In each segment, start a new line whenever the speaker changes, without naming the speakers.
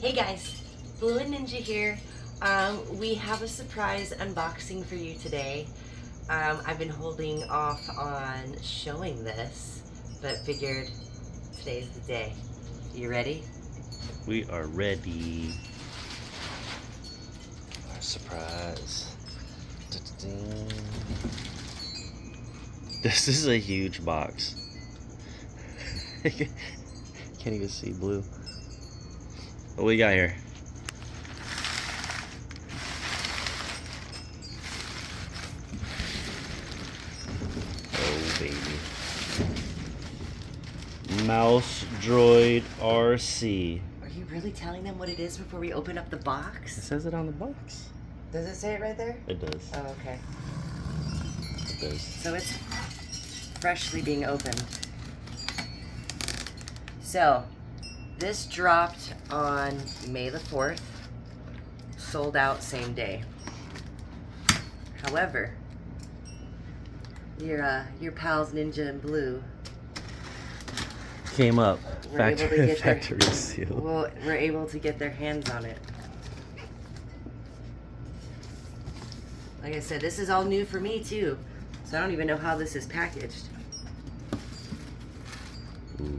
Hey guys, Blue and Ninja here. We have a surprise unboxing for you today. I've been holding off on showing this, but figured today's the day. You ready?
We are ready. Our surprise. Da-da-ding. This is a huge box. Can't even see Blue. What we got here? Oh baby. Mouse Droid RC.
Are you really telling them what it is before we open up the
It
box?
says it on the box.
Does it say it right there?
It does.
Oh, okay.
It does.
So it's freshly being opened. So, this dropped on May the 4th, sold out same day. However, your pals Ninja and Blue
Came up.
were able to get
Factory seal.
were able to get their hands on it. Like I said, this is all new for me too, so I don't even know how this is packaged.
Ooh.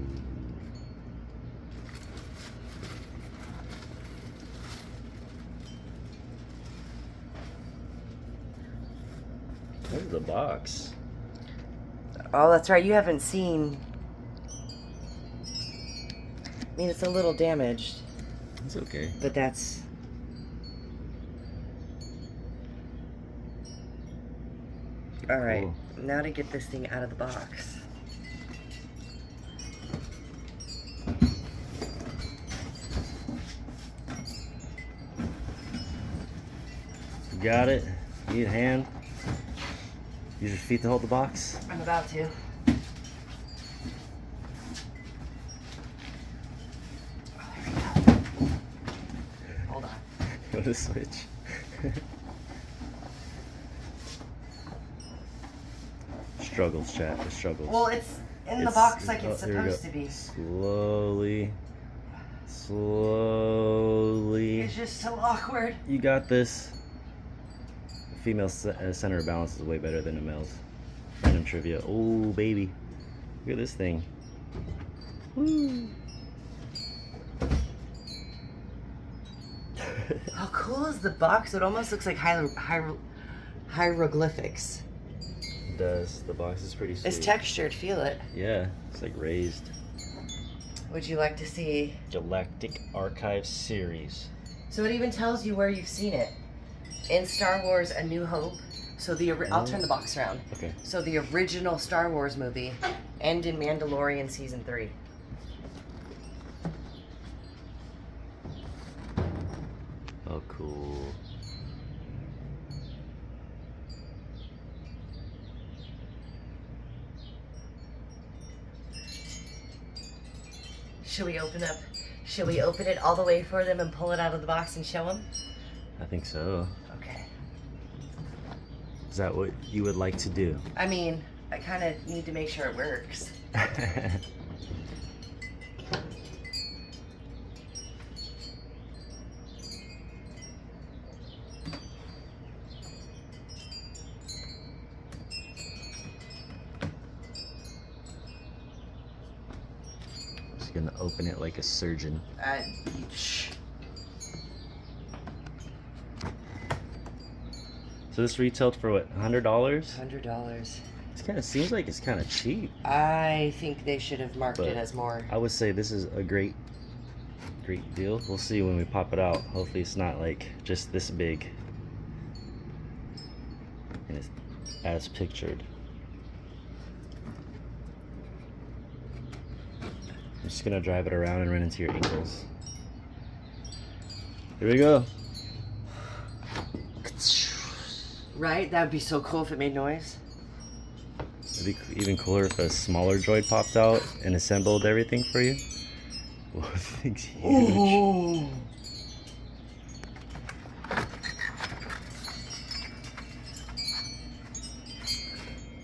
Where's the box?
Oh, that's right. You haven't seen. I mean, it's a little damaged,
It's okay.
but that's. All right.
Cool.
Now to get this thing out of the box.
You got it? You need a hand? Use your feet to hold the box?
I'm about to. Oh, there we go. Hold on.
You want to switch? Struggles, chat. It struggles.
Well, it's in the
It's-
box like it's
here we go.
supposed to be.
Slowly. Slowly.
It's just so awkward.
You got this. The female center of balance is way better than the male's. Random trivia. Oh, baby. Look at this thing. Woo.
How cool is the box? It almost looks like hieroglyphics.
It does. The box is pretty sweet.
It's textured. Feel it.
Yeah, it's like raised.
Would you like to see?
Galactic Archive series.
So it even tells you where you've seen it. In Star Wars: A New Hope. So I'll turn the box around.
Okay.
So the original Star Wars movie, and in Mandalorian season 3.
Oh, cool.
Should we open it all the way for them and pull it out of the box and show them?
I think so.
Okay.
Is that what you would like to do?
I mean, I kind of need to make sure it works.
Just gonna open it like a surgeon.
Shh.
So this retailed for what, $100?
$100.
It kind of seems like it's kind of cheap.
I think they should have marked
But
it as more.
I would say this is a great deal. We'll see when we pop it out. Hopefully it's not like just this big. And it's as pictured. I'm just gonna drive it around and run into your ankles. Here we go.
Right? That would be so cool if it made noise.
It'd be even cooler if a smaller droid popped out and assembled everything for you. Whoa, this thing's huge.
Ooh.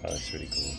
Oh, that's pretty cool.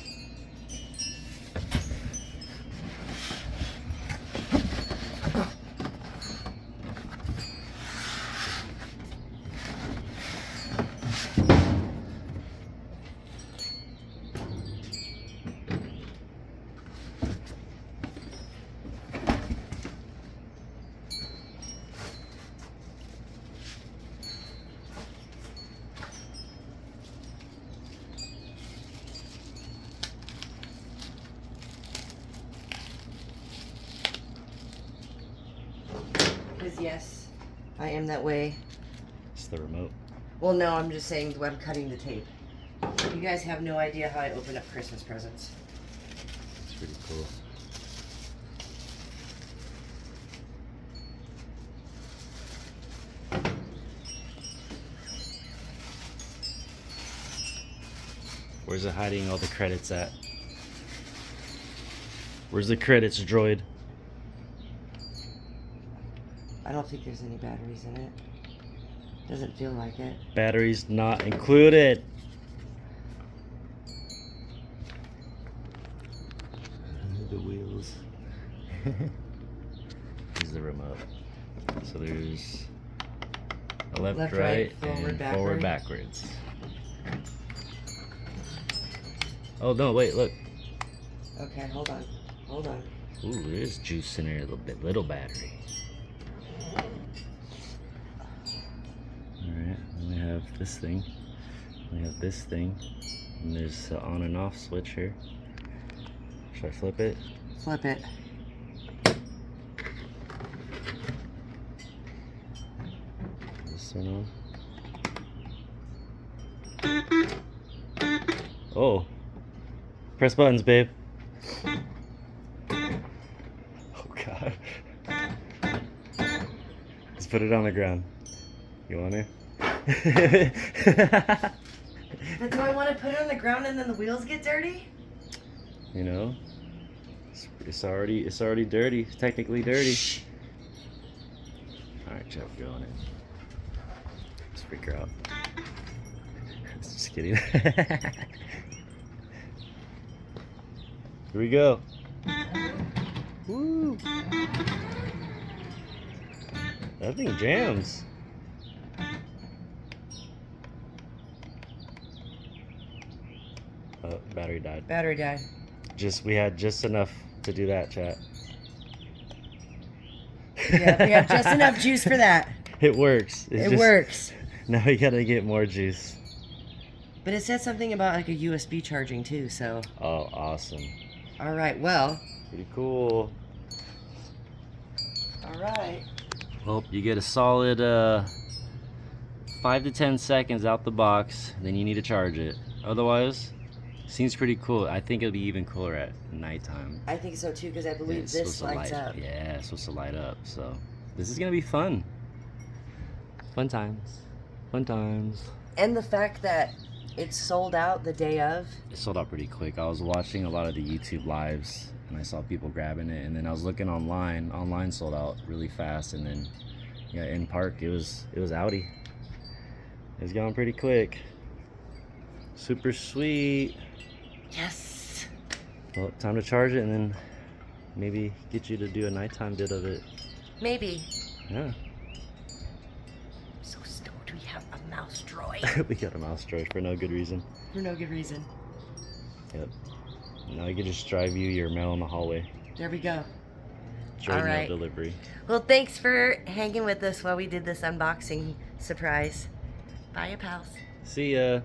Because yes, I am that way.
It's the remote.
Well, no, I'm just saying when I'm cutting the tape. You guys have no idea how I open up Christmas presents.
It's pretty cool. Where's it hiding all the credits at? Where's the credits, Droid?
I don't think there's any batteries in it. Doesn't feel like it.
Batteries not included. The wheels. Here's the remote. So there's a left, right,
forward,
and
backward.
forward, backwards. Oh no! Wait, look.
Okay, hold on. Hold on.
Ooh, there's juice in there a little bit. Little battery. Alright, then we have this thing. We have this thing. And there's an on and off switch here. Should I flip it?
Flip it.
This one on. Oh. Press buttons, babe. Oh god. Let's put it on the ground. You want to?
But do I want to put it on the ground and then the wheels get dirty?
You know, it's already dirty. It's technically dirty.
Shh.
All right, Jeff, go on it. Let's freak her out. Just kidding. Here we go. Woo! That thing jams. Oh, battery died.
Battery died.
We had just enough to do that, chat.
Yeah, we have just enough juice for that.
It works.
It works.
Now we gotta get more juice.
But it said something about like a USB charging too, so.
Oh, awesome.
All right, well.
Pretty cool.
All right.
Well, you get a solid 5 to 10 seconds out the box, then you need to charge it. Otherwise, seems pretty cool. I think it'll be even cooler at nighttime.
I think so too, because I believe
It's
this
supposed to
lights up.
Yeah, it's supposed to light up. So this is gonna be fun. Fun times. Fun times.
And the fact that it's sold out the day of.
It sold out pretty quick. I was watching a lot of the YouTube lives and I saw people grabbing it, and then I was looking online. Online sold out really fast, and then yeah, in park it was outy. It was going pretty quick. Super sweet.
Yes.
Well, time to charge it and then maybe get you to do a nighttime bit of it.
Maybe.
Yeah.
I'm so stoked we have a mouse droid.
We got a mouse droid for no good reason.
For no good reason.
Yep. Now I can just drive you your mail in the hallway.
There we go.
Droid
All
mail
right.
delivery.
Well, thanks for hanging with us while we did this unboxing surprise. Bye, pals.
See ya.